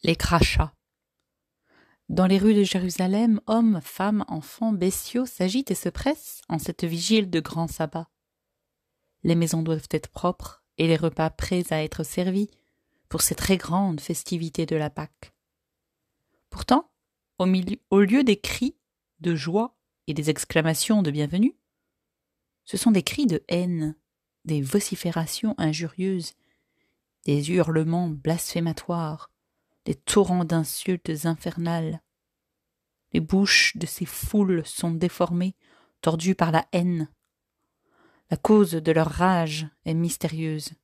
Les crachats. Dans les rues de Jérusalem, hommes, femmes, enfants, bestiaux s'agitent et se pressent en cette vigile de grand sabbat. Les maisons doivent être propres et les repas prêts à être servis pour ces très grandes festivités de la Pâque. Pourtant, au lieu des cris de joie et des exclamations de bienvenue, ce sont des cris de haine, des vociférations injurieuses, des hurlements blasphématoires, des torrents d'insultes infernales. Les bouches de ces foules sont déformées, tordues par la haine. La cause de leur rage est mystérieuse,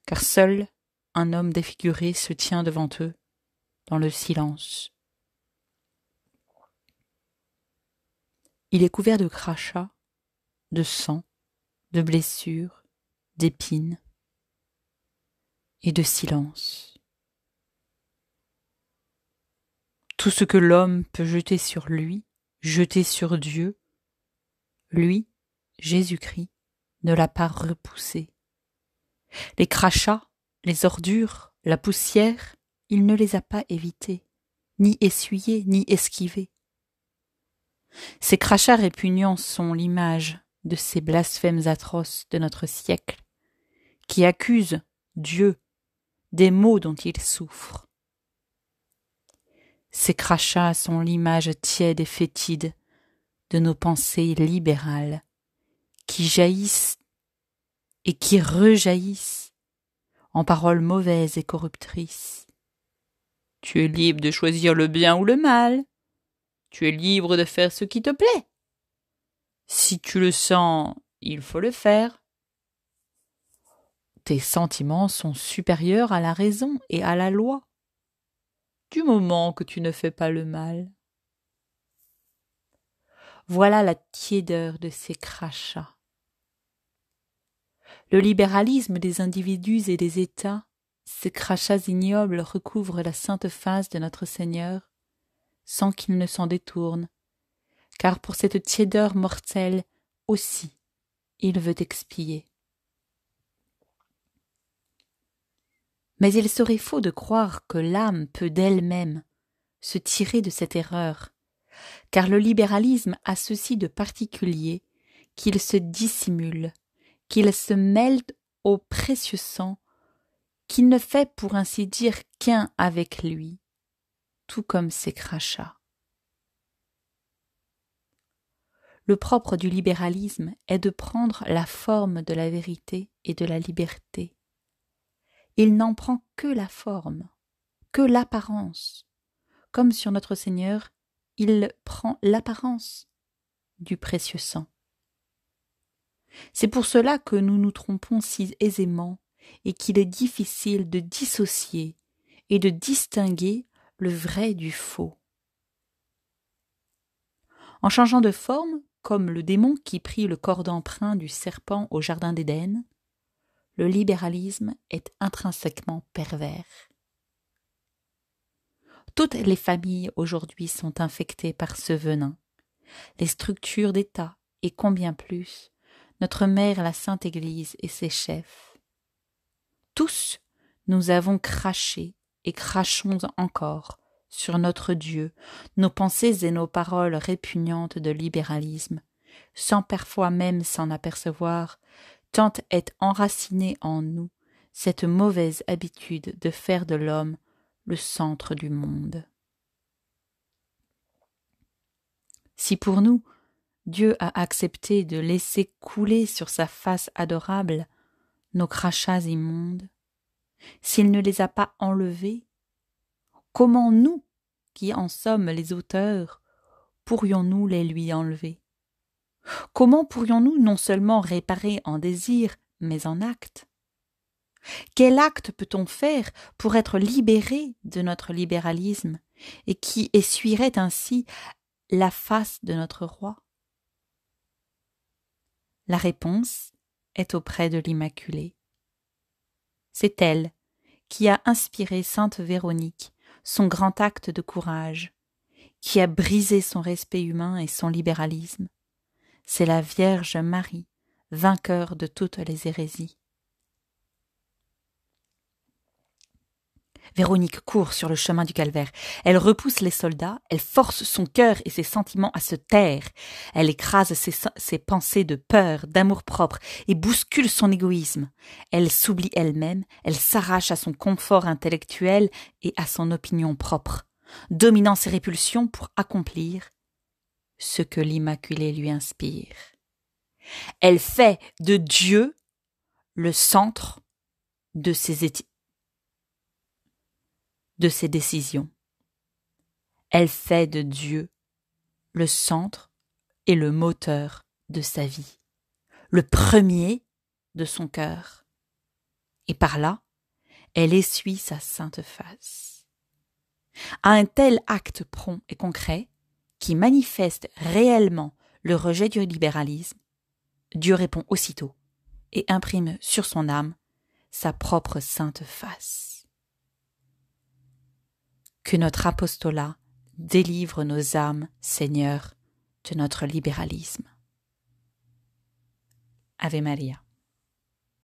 car seul un homme défiguré se tient devant eux, dans le silence. Il est couvert de crachats, de sang, de blessures, d'épines et de silence. Tout ce que l'homme peut jeter sur lui, jeter sur Dieu, lui, Jésus-Christ, ne l'a pas repoussé. Les crachats, les ordures, la poussière, il ne les a pas évités, ni essuyés, ni esquivés. Ces crachats répugnants sont l'image de ces blasphèmes atroces de notre siècle, qui accusent Dieu des maux dont il souffre. Ces crachats sont l'image tiède et fétide de nos pensées libérales, qui jaillissent et qui rejaillissent en paroles mauvaises et corruptrices. Tu es libre de choisir le bien ou le mal. Tu es libre de faire ce qui te plaît. Si tu le sens, il faut le faire. Tes sentiments sont supérieurs à la raison et à la loi, du moment que tu ne fais pas le mal. Voilà la tiédeur de ces crachats. Le libéralisme des individus et des États, ces crachats ignobles recouvrent la sainte face de notre Seigneur, sans qu'il ne s'en détourne, car pour cette tiédeur mortelle aussi il veut expier. Mais il serait faux de croire que l'âme peut d'elle-même se tirer de cette erreur, car le libéralisme a ceci de particulier qu'il se dissimule, qu'il se mêle au précieux sang, qu'il ne fait pour ainsi dire qu'un avec lui, tout comme ses crachats. Le propre du libéralisme est de prendre la forme de la vérité et de la liberté. Il n'en prend que la forme, que l'apparence, comme sur notre Seigneur, il prend l'apparence du précieux sang. C'est pour cela que nous nous trompons si aisément et qu'il est difficile de dissocier et de distinguer le vrai du faux. En changeant de forme, comme le démon qui prit le corps d'emprunt du serpent au jardin d'Éden, le libéralisme est intrinsèquement pervers. Toutes les familles aujourd'hui sont infectées par ce venin. Les structures d'État et combien plus, notre mère la Sainte Église et ses chefs. Tous, nous avons craché et crachons encore sur notre Dieu, nos pensées et nos paroles répugnantes de libéralisme, sans parfois même s'en apercevoir, tant est enracinée en nous cette mauvaise habitude de faire de l'homme le centre du monde. Si pour nous, Dieu a accepté de laisser couler sur sa face adorable nos crachats immondes, s'il ne les a pas enlevés, comment nous, qui en sommes les auteurs, pourrions-nous les lui enlever? Comment pourrions-nous non seulement réparer en désir, mais en acte? Quel acte peut-on faire pour être libéré de notre libéralisme et qui essuierait ainsi la face de notre roi? La réponse est auprès de l'Immaculée. C'est elle qui a inspiré sainte Véronique son grand acte de courage, qui a brisé son respect humain et son libéralisme. C'est la Vierge Marie, vainqueur de toutes les hérésies. Véronique court sur le chemin du calvaire. Elle repousse les soldats, elle force son cœur et ses sentiments à se taire. Elle écrase ses pensées de peur, d'amour-propre et bouscule son égoïsme. Elle s'oublie elle-même, elle s'arrache à son confort intellectuel et à son opinion propre, dominant ses répulsions pour accomplir ce que l'Immaculée lui inspire. Elle fait de Dieu le centre de ses décisions. Elle fait de Dieu le centre et le moteur de sa vie, le premier de son cœur. Et par là, elle essuie sa sainte face. À un tel acte prompt et concret, qui manifeste réellement le rejet du libéralisme, Dieu répond aussitôt et imprime sur son âme sa propre sainte face. Que notre apostolat délivre nos âmes, Seigneur, de notre libéralisme. Ave Maria.